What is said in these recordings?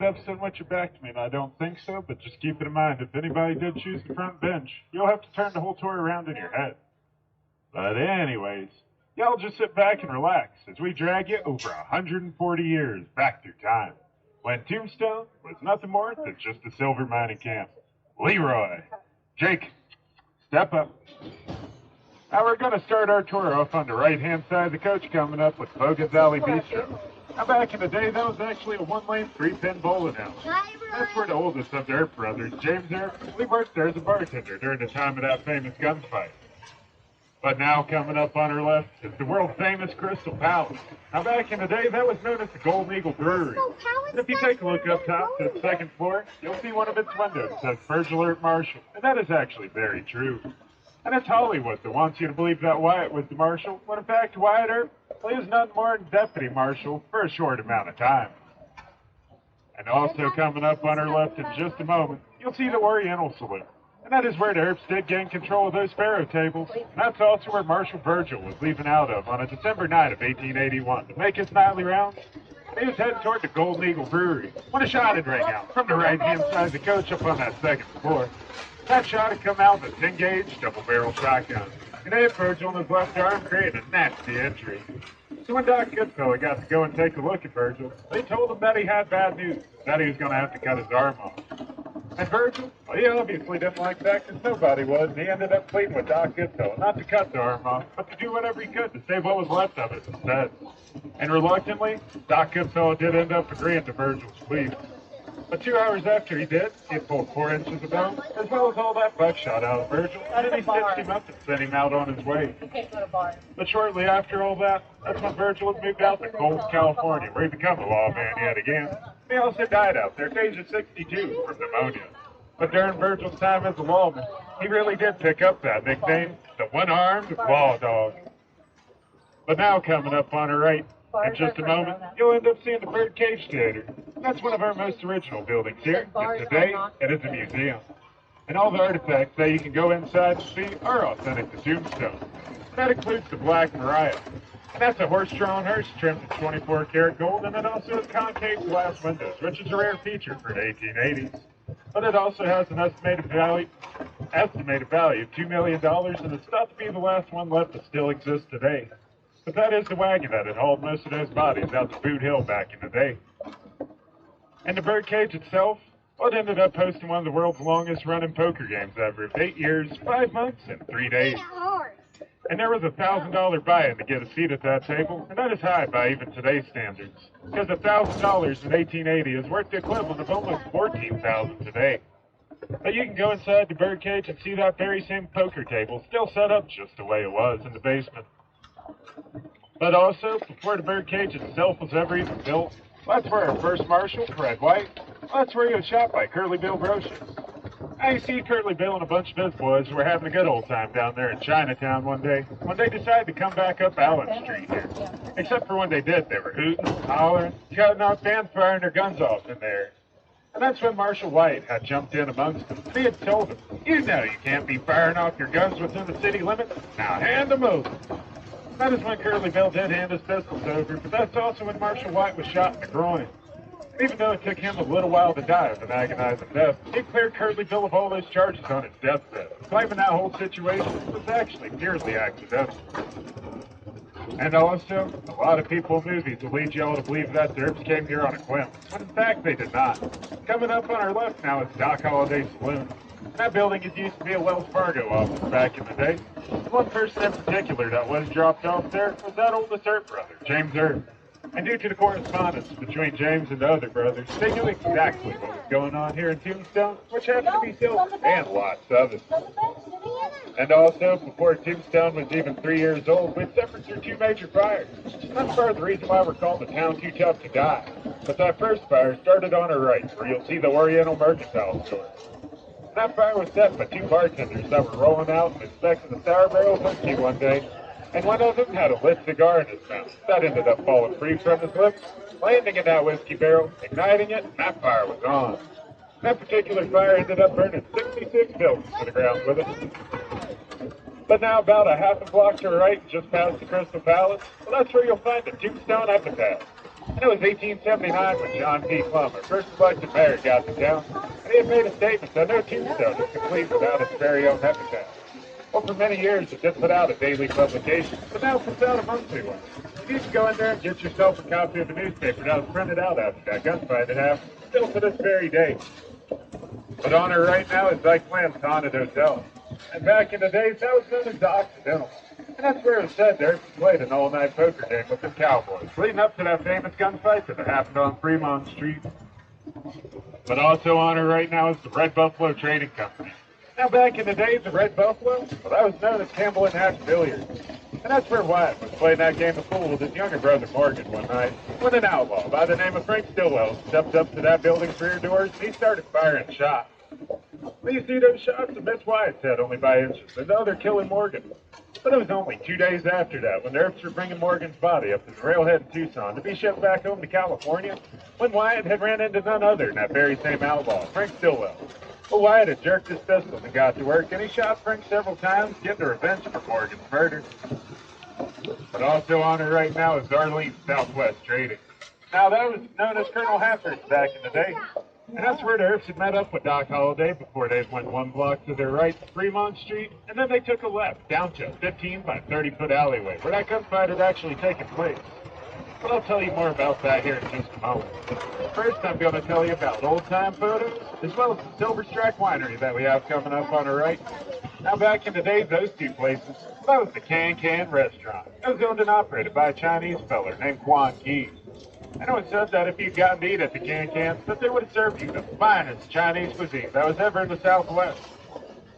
episode with your back to me, and I don't think so, but just keep it in mind, if anybody did choose the front bench, you'll have to turn the whole tour around in your head. But anyways, y'all just sit back and relax as we drag you over 140 years back through time, when Tombstone was nothing more than just a silver mining camp. Leroy, Jake, step up. Now we're going to start our tour off on the right-hand side of the coach, coming up with Bogan's Alley Bistro. Now back in the day, that was actually a one-lane, three-pin bowling alley. That's where the oldest of the Earp brothers, James Earp, he worked there as a bartender during the time of that famous gunfight. But now coming up on our left is the world-famous Crystal Palace. Now back in the day, that was known as the Golden Eagle Brewery. And if you take a look up top to the second floor, you'll see one of its windows that says Virgil Earp Marshall. And that is actually very true. And it's Hollywood that wants you to believe that Wyatt was the marshal, when in fact Wyatt Earp, well, he was nothing more than deputy marshal for a short amount of time. And also coming up on our left in just a moment, you'll see the Oriental Saloon. And that is where the Earps did gain control of those faro tables. And that's also where Marshal Virgil was leaving out of on a December night of 1881 to make his nightly rounds. And he was heading toward the Golden Eagle Brewery. When a shot had rang out from the right-hand side of the coach up on that second floor. That shot had come out with a 10-gauge double-barrel shotgun, and it hit Virgil in his left arm, creating a nasty injury. So when Doc Goodfellow got to go and take a look at Virgil, they told him that he had bad news, that he was going to have to cut his arm off. And Virgil, well, he obviously didn't like that, because nobody was, and he ended up pleading with Doc Goodfellow not to cut the arm off, but to do whatever he could to save what was left of it instead. And reluctantly, Doc Goodfellow did end up agreeing to Virgil's plea. But 2 hours after he did, he had pulled 4 inches of bone, as well as all that buckshot out of Virgil, and then he stitched him up and sent him out on his way. But shortly after all that, that's when Virgil had moved out to Coles, California, where he became a lawman yet again. He also died out there at the age of 62 from pneumonia. But during Virgil's time as a lawman, he really did pick up that nickname, the one-armed law dog. But now coming up on our right, in just a moment, you'll end up seeing the Birdcage Theater. That's one of our most original buildings here, and today it is a museum. And all the artifacts that you can go inside and see are authentic to Tombstone. That includes the Black Mariah. And that's a horse-drawn hearse trimmed in 24-karat gold, and it also has concave glass windows, which is a rare feature for the 1880s. But it also has an estimated value of $2 million, and it's thought to be the last one left that still exists today. But that is the wagon that had hauled most of those bodies out to Boot Hill back in the day. And the Birdcage itself, well, it ended up hosting one of the world's longest running poker games ever of 8 years, 5 months, and 3 days. And there was a $1,000 buy-in to get a seat at that table, and that is high by even today's standards, because $1,000 in 1880 is worth the equivalent of almost $14,000 today. But you can go inside the Birdcage and see that very same poker table still set up just the way it was in the basement. But also, before the Birdcage itself was ever even built, that's where our first marshal, Fred White, that's where he was shot by Curly Bill Brocious. I see Curly Bill and a bunch of his boys were having a good old time down there in Chinatown one day when they decided to come back up Allen Street here. Except for when they did, they were hooting, hollering, cutting off and firing their guns off in there. And that's when Marshal White had jumped in amongst them. He had told them, you know you can't be firing off your guns within the city limits, now hand them over. That is when Curly Bill did hand his pistols over, but that's also when Marshal White was shot in the groin. And even though it took him a little while to die of an agonizing death, he cleared Curly Bill of all those charges on his deathbed, claiming that whole situation was actually purely accidental. And also, a lot of people in movies will lead you all to believe that the Earps came here on a whim, when in fact they did not. Coming up on our left now is Doc Holliday's Saloon. That building had used to be a Wells Fargo office back in the day. And one person in particular that was dropped off there was that oldest Earp brother, James Earp. And due to the correspondence between James and the other brothers, they knew exactly what was going on here in Tombstone, which happened to be silver, and lots of it. And also, before Tombstone was even 3 years old, we'd suffered through 2 major fires. That's part of the reason why we're called the town Too Tough to Die. But that first fire started on our right, where you'll see the Oriental Mercantile Store. That fire was set by 2 bartenders that were rolling out and inspecting the sour barrel whiskey one day, and one of them had a lit cigar in his mouth. That ended up falling free from his lips, landing in that whiskey barrel, igniting it, and that fire was on. That particular fire ended up burning 66 buildings to the ground with it. But now about a half a block to the right, just past the Crystal Palace, well, that's where you'll find the Tombstone Epitaph. And it was 1879 when John P. Plummer, first elected mayor, got to town, and he had made a statement that no tombstone is complete without its very own epitaph. Well, for many years, it did put out a daily publication, but now it's out a monthly one. You can go in there and get yourself a copy of the newspaper that was printed out after that gunfight it happened, still to this very day. But on her right now is Ike Flamm's Haunted Hotel. And back in the days, that was known as the Occidental. And that's where it was said there played an all-night poker game with the Cowboys, leading up to that famous gunfight that happened on Fremont Street. But also on her right now is the Red Buffalo Trading Company. Now, back in the days of Red Buffalo, well, that was known as Campbell and Hatch Billiards. And that's where Wyatt was playing that game of pool with his younger brother Morgan one night, when an outlaw by the name of Frank Stillwell stepped up to that building's rear doors and he started firing shots. Well, you see, those shots that missed Wyatt's head only by inches, and the other killing Morgan. But it was only 2 days after that, when the Earps were bringing Morgan's body up to the railhead in Tucson to be shipped back home to California, when Wyatt had ran into none other than that very same outlaw, Frank Stillwell. Well, Wyatt had jerked his pistol and got to work, and he shot Frank several times, getting revenge for Morgan's murder. But also on her right now is Darlene Southwest Trading. Now, that was known as Colonel Hafford's back in the day. And that's where the Earps had met up with Doc Holliday before they went one block to their right to Fremont Street, and then they took a left down to a 15 by 30-foot alleyway where that gunfight had actually taken place. But I'll tell you more about that here in just a moment. First, I'm going to tell you about old-time photos, as well as the Silver Strike Winery that we have coming up on our right. Now, back in the day, those two places, that was the Can Restaurant. It was owned and operated by a Chinese feller named Quan Ki. And it was said that if you'd gotten to eat at the Cans, that they would have served you the finest Chinese cuisine that was ever in the Southwest.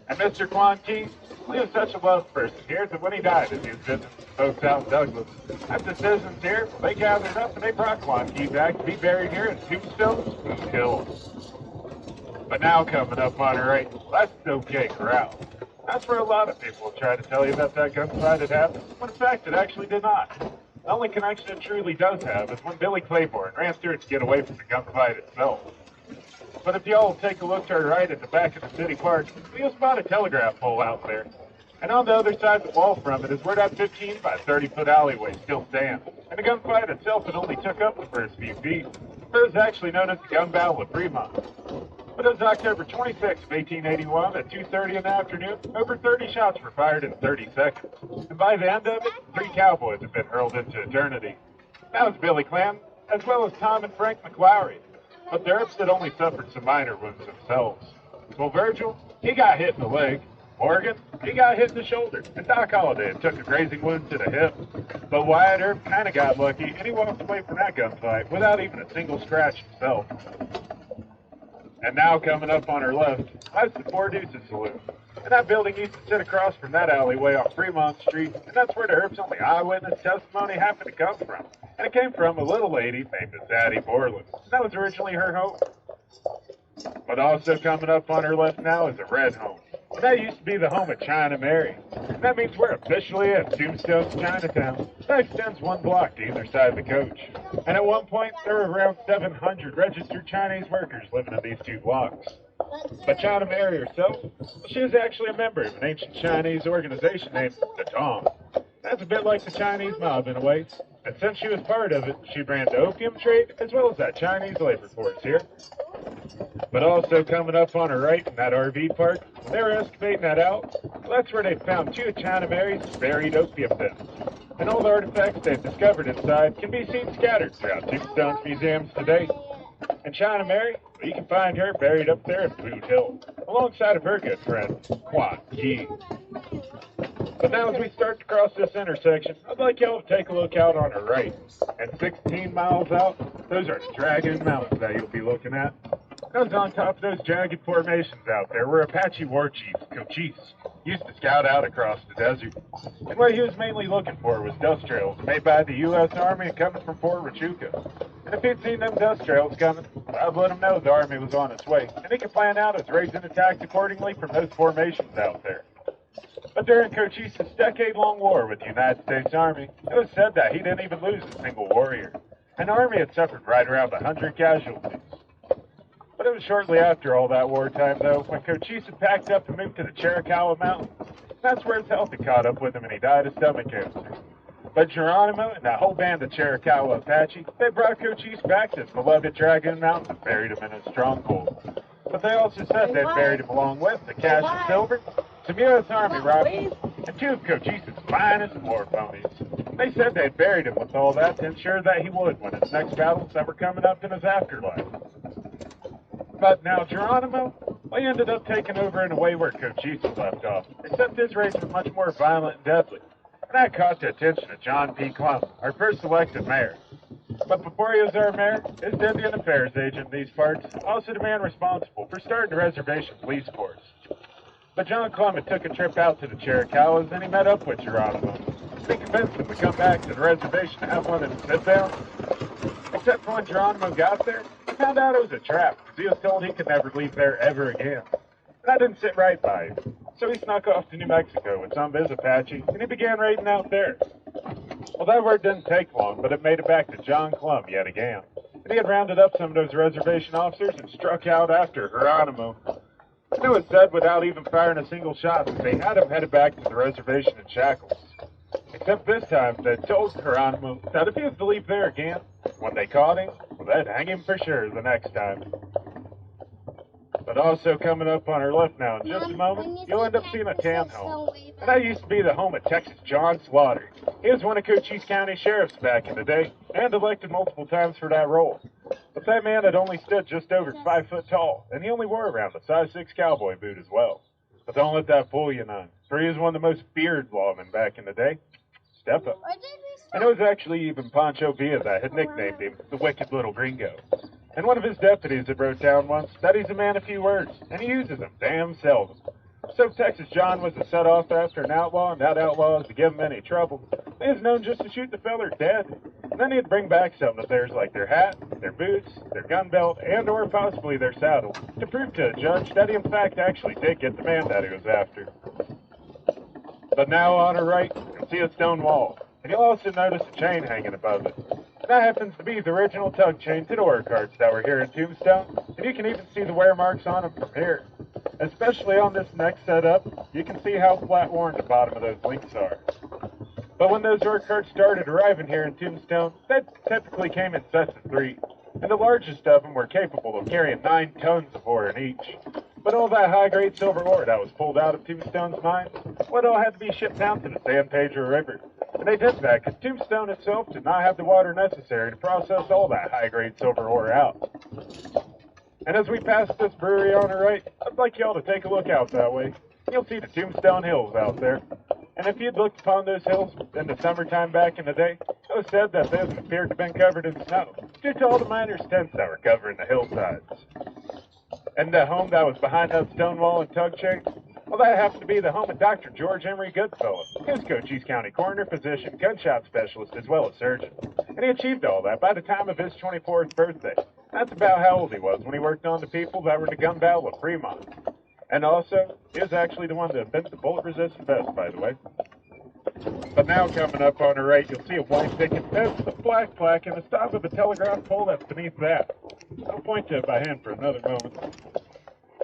And Mr. Quan Ki, he was such a loved person here that when he died, as he was visiting folks out in Douglas, as the citizens here, they gathered up and they brought Quan Ki back to be buried here in Tombstone, Boot Hill. But now coming up on our right, that's the OK Corral. That's where a lot of people will try to tell you that gunfight had happened, when in fact it actually did not. The only connection it truly does have is when Billy Claiborne ran through it to get away from the gunfight itself. But if y'all will take a look to our right at the back of the city park, you'll spot a telegraph pole out there. And on the other side of the wall from it is where that 15 by 30-foot alleyway still stands. And the gunfight itself had only took up the first few feet. It was actually known as the Gun Battle of Fremont. But it was October 26, 1881 at 2:30 in the afternoon. Over 30 shots were fired in 30 seconds. And by the end of it, 3 cowboys had been hurled into eternity. That was Billy Clam, as well as Tom and Frank McLaury. But the Earps had only suffered some minor wounds themselves. Well, Virgil, he got hit in the leg. Morgan, he got hit in the shoulder. And Doc Holliday took a grazing wound to the hip. But Wyatt Earp kind of got lucky, and he walked away from that gunfight without even a single scratch himself. And now coming up on her left, that's the Four Deuces Saloon. And that building used to sit across from that alleyway on Fremont Street, and that's where the Earps' only eyewitness testimony happened to come from. And it came from a little lady named Miss Addie Borland. And that was originally her home. But also coming up on her left now is a red home. And that used to be the home of China Mary. And that means we're officially at Tombstone's Chinatown. That extends 1 block to either side of the coach. And at one point, there were around 700 registered Chinese workers living in these 2 blocks. But China Mary herself, she was actually a member of an ancient Chinese organization named the Tong. That's a bit like the Chinese mob in a way. And since she was part of it, she ran the opium trade as well as that Chinese labor force here. But also coming up on her right in that RV park, when they were excavating that out, well, that's where they found 2 of China Mary's buried opium dens. And all the artifacts they've discovered inside can be seen scattered throughout Tombstone's museums today. And China Mary, well, you can find her buried up there in Boot Hill, alongside of her good friend, Quan Ki. But now as we start to cross this intersection, I'd like y'all to take a look out on our right. And 16 miles out, those are Dragon Mountains that you'll be looking at. Those on top of those jagged formations out there were Apache war chiefs, Cochise, used to scout out across the desert. And what he was mainly looking for was dust trails made by the U.S. Army coming from Fort Huachuca. And if he'd seen them dust trails coming, I'd let him know the Army was on its way, and he could plan out his raids and attacks accordingly from those formations out there. But during Cochise's decade-long war with the United States Army, it was said that he didn't even lose a single warrior. And the Army had suffered right around 100 casualties. But it was shortly after all that wartime, though, when Cochise had packed up and moved to the Chiricahua Mountains. That's where his health had caught up with him and he died of stomach cancer. But Geronimo and that whole band of Chiricahua Apache, they brought Coach East back to his beloved Dragoon Mountain and buried him in his stronghold. But they also said they'd buried him along with the cash and silver, some U.S. Army robberies, and 2 of Coach East's finest war ponies. They said they'd buried him with all that to ensure that he would win his next battles that were coming up in his afterlife. But now Geronimo, well, he ended up taking over in a way where Coach East was left off, except his race was much more violent and deadly. And that caught the attention of John P. Clum, our first elected mayor. But before he was our mayor, his Indian Affairs agent in these parts, also the man responsible for starting the reservation police force. But John Clum had took a trip out to the Chiricahuas and he met up with Geronimo. He convinced him to come back to the reservation to have one of them sit down. Except for when Geronimo got there, he found out it was a trap, because he was told he could never leave there ever again. And that didn't sit right by him. So he snuck off to New Mexico with some of his Apache, and he began raiding out there. Well, that word didn't take long, but it made it back to John Clum yet again. And he had rounded up some of those reservation officers and struck out after Geronimo. And it was said without even firing a single shot that they had him headed back to the reservation in shackles. Except this time, they told Geronimo that if he was to leave there again, when they caught him, well, they'd hang him for sure the next time. But also coming up on our left now in just a moment, you'll end up seeing a town home. And that used to be the home of Texas John Slaughter. He was one of Cochise County sheriffs back in the day, and elected multiple times for that role. But that man had only stood just over 5 foot tall, and he only wore around a size 6 cowboy boot as well. But don't let that fool you none, for he was one of the most feared lawmen back in the day. Step up. And it was actually even Pancho Villa that had nicknamed him the Wicked Little Gringo. And one of his deputies had wrote down once that he's a man of few words, and he uses them damn seldom. So if Texas John was to set off after an outlaw, and that outlaw was to give him any trouble, he was known just to shoot the feller dead. And then he'd bring back something of theirs like their hat, their boots, their gun belt, and or possibly their saddle, to prove to a judge that he in fact actually did get the man that he was after. But now on our right, you'll see a stone wall, and you'll also notice a chain hanging above it. And that happens to be the original tug chain to the ore carts that were here in Tombstone, and you can even see the wear marks on them from here. Especially on this next setup, you can see how flat worn the bottom of those links are. But when those ore carts started arriving here in Tombstone, they typically came in sets of 3, and the largest of them were capable of carrying 9 tons of ore in each. But all that high-grade silver ore that was pulled out of Tombstone's mine, well, it all had to be shipped down to the San Pedro River. And they did that because Tombstone itself did not have the water necessary to process all that high-grade silver ore out. And as we pass this brewery on our right, I'd like y'all to take a look out that way. You'll see the Tombstone Hills out there. And if you'd looked upon those hills in the summertime back in the day, it was said that those appeared to have been covered in snow, due to all the miners' tents that were covering the hillsides. And the home that was behind that stone wall and tug chain, well, that happened to be the home of Dr. George Emery Goodfellow. He was Cochise County coroner, physician, gunshot specialist, as well as surgeon. And he achieved all that by the time of his 24th birthday. That's about how old he was when he worked on the people that were in the gun battle of Fremont. And also, he was actually the one that invented the bullet-resistant vest, by the way. But now coming up on the right, you'll see a white picket fence, a black plaque, and the stop of a telegraph pole that's beneath that. I'll point to it by hand for another moment.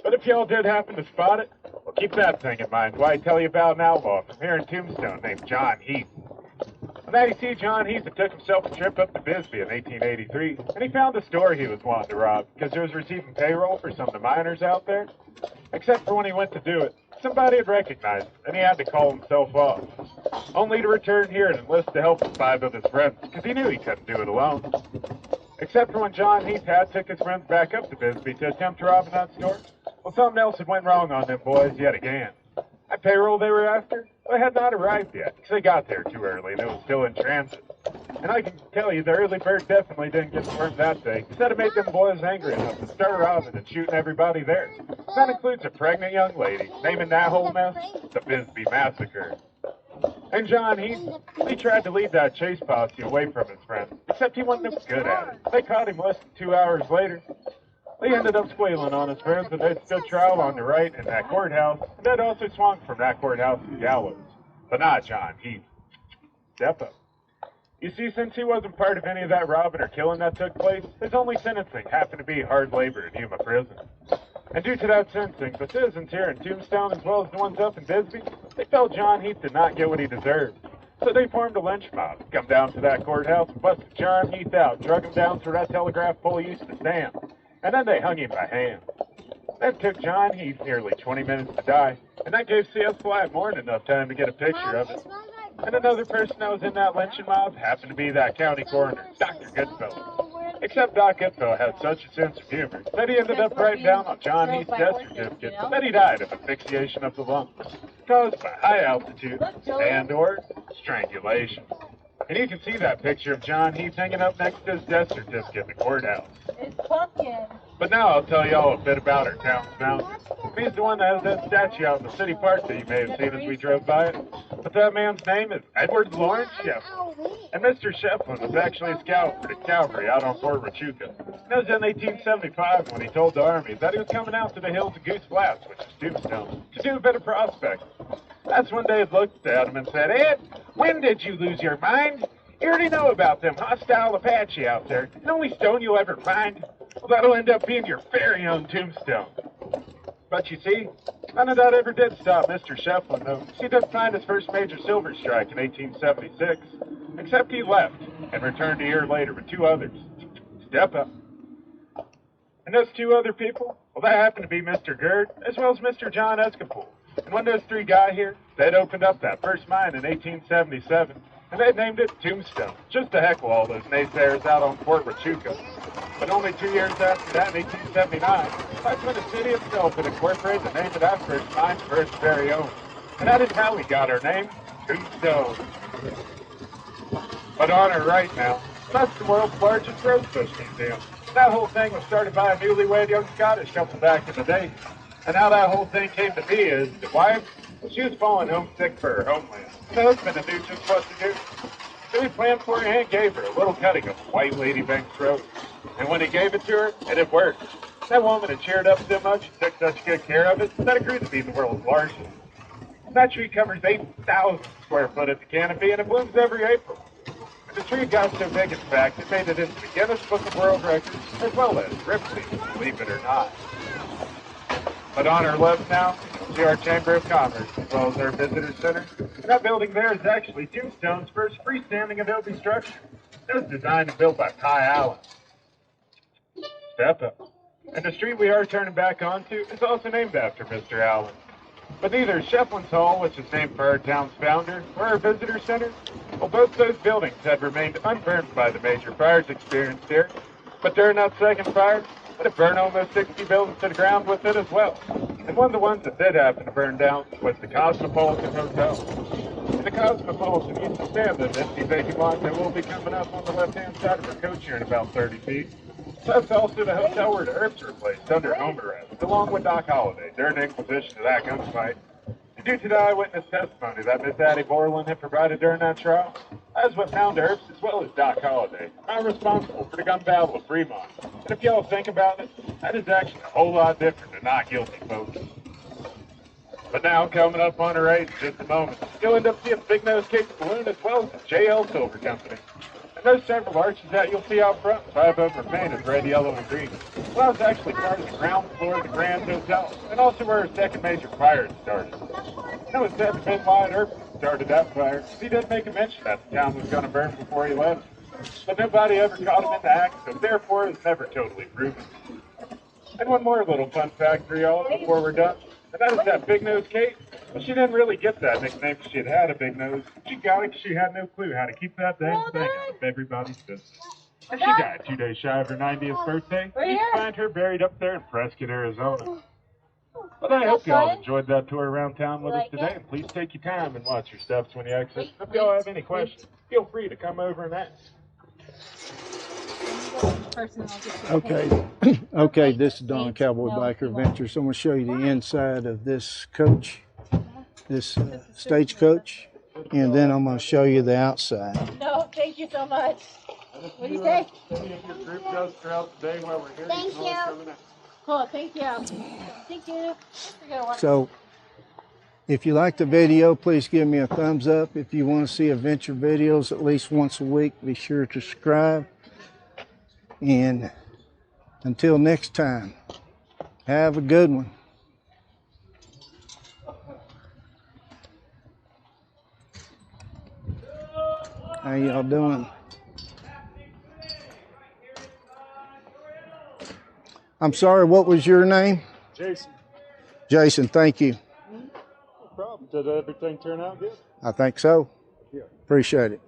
But if y'all did happen to spot it, well, keep that thing in mind while I tell you about an outlaw from here in Tombstone named John Heath. And now you see John Heath had took himself a trip up to Bisbee in 1883, and he found a store he was wanting to rob, because he was receiving payroll for some of the miners out there. Except for when he went to do it, somebody had recognized him, and he had to call himself off. Only to return here and enlist the help of 5 of his friends, because he knew he couldn't do it alone. Except for when John Heath had took his friends back up to Bisbee to attempt robbing that store, well, something else had went wrong on them boys yet again. That payroll they were after, well, it had not arrived yet, because they got there too early and it was still in transit. And I can tell you, the early bird definitely didn't get to work that day, because it made them boys angry enough to start robbing and shooting everybody there. That includes a pregnant young lady, naming that whole mess the Bisbee Massacre. And John Heath, he tried to lead that chase posse away from his friends, except he wasn't no good at it. They caught him less than 2 hours later. They ended up squealing on his friends, and they'd stood trial on the right in that courthouse, and they'd also swung from that courthouse to the gallows. But not John Heath. Step up. You see, since he wasn't part of any of that robbing or killing that took place, his only sentencing happened to be hard labor in Yuma prison. And due to that sentencing, the citizens here in Tombstone, as well as the ones up in Bisbee, they felt John Heath did not get what he deserved. So they formed a lynch mob, come down to that courthouse, busted John Heath out, drug him down to where that telegraph pole used to stand, and then they hung him by hand. That took John Heath nearly 20 minutes to die, and that gave C.S. Black more than enough time to get a picture of it. And another person that was in that lynching mob happened to be that county coroner, Dr. Goodfellow. Except Doc Goodfellow had such a sense of humor that he ended up writing down on John Heath's death certificate that he died of asphyxiation of the lungs, caused by high altitude and/or strangulation. And you can see that picture of John Heath hanging up next to his death certificate in the courthouse. It's pumpkin. But now I'll tell you all a bit about our town's founder. He's the one that has that statue out in the city park that you may have seen as we drove by it. But that man's name is Edward Lawrence Shefflin. And Mr. Shefflin was actually a scout for the cavalry out on Fort Huachuca. And it was in 1875 when he told the Army that he was coming out to the hills of Goose Flats, which is Tombstone, to do a bit of prospecting. That's when they looked at him and said, "Ed, when did you lose your mind? You already know about them hostile Apache out there. The only stone you'll ever find, well, that'll end up being your very own tombstone." But you see, none of that ever did stop Mr. Shefflin, though. He did find his first major silver strike in 1876, except he left and returned a year later with two others. Step up. And those two other people, well, that happened to be Mr. Gerd, as well as Mr. John Escapole. And when those three got here, they'd opened up that first mine in 1877, and they'd named it Tombstone, just to heckle all those naysayers out on Fort Huachuca. But only 2 years after that, in 1879, that's when the city itself had incorporated the name of that first mine for its very own. And that is how we got our name, Tombstone. But on our right now, that's the world's largest rosebush museum. That whole thing was started by a newlywed young Scottish couple back in the day. And how that whole thing came to be is, the wife, she was falling homesick for her homeland. The husband knew just what to do. So he planned for her and gave her a little cutting of white lady Banks rose. And when he gave it to her, it had worked. That woman had cheered up so much and took such good care of it that it grew to be the world's largest. That tree covers 8,000 square foot at the canopy, and it blooms every April. And the tree got so big, in fact, it made it into the Guinness Book of World Records, as well as Ripley, believe it or not. But on our left now, see our Chamber of Commerce, as well as our Visitor Center. And that building there is actually Tombstone's first freestanding adobe structure. It was designed and built by Ty Allen. Step up. And the street we are turning back onto is also named after Mr. Allen. But neither Shefflin's Hall, which is named for our town's founder, or our Visitor Center, well, both those buildings had remained unburned by the major fires experienced here. But during that second fire, it burned almost 60 buildings to the ground with it as well. And one of the ones that did happen to burn down was the Cosmopolitan Hotel. And the Cosmopolitan used to stand in an empty vacant lot that will be coming up on the left-hand side of our coach here in about 30 feet. That's also the hotel where the Earps were placed under home arrest, along with Doc Holliday during the inquisition of that gunfight. And due to the eyewitness testimony that Miss Addie Borland had provided during that trial, that is what found Earps as well as Doc Holliday are responsible for the gun battle of Fremont. And if y'all think about it, that is actually a whole lot different than not guilty, folks. But now, coming up on the right in just a moment, you'll end up seeing Big Nose Cake's balloon as well as the JL Silver Company. And those several arches that you'll see out front, 5 of them are painted red, yellow, and green. Well, that was actually part of the ground floor of the Grand Hotel, and also where our second major fire had started. It was said that Ben Wyatt Earp started that fire. He did make a mention that the town was going to burn before he left. But nobody ever caught him in the act, so therefore it was never totally proven. And one more little fun fact for y'all before we're done, and that is that Big Nose Kate. Well, she didn't really get that nickname because she had a big nose. She got it because she had no clue how to keep that dang thing out of everybody's business. And she died 2 days shy of her 90th birthday. You can find her buried up there in Prescott, Arizona. But I hope y'all enjoyed that tour around town with us today. And please take your time and watch your steps when you exit. If y'all have any questions, feel free to come over and ask. Okay, this is Don Cowboy Biker Adventure. So I'm going to show you the inside of this coach, this Stagecoach, and then I'm going to show you the outside. No, thank you so much. What do you say? Thank you. Cool, thank you. Thank you. So if you like the video, please give me a thumbs up. If you want to see adventure videos at least once a week, be sure to subscribe. And until next time, have a good one. How y'all doing? I'm sorry, what was your name? Jason. Jason, thank you. No problem. Did everything turn out good? I think so. Yeah. Appreciate it.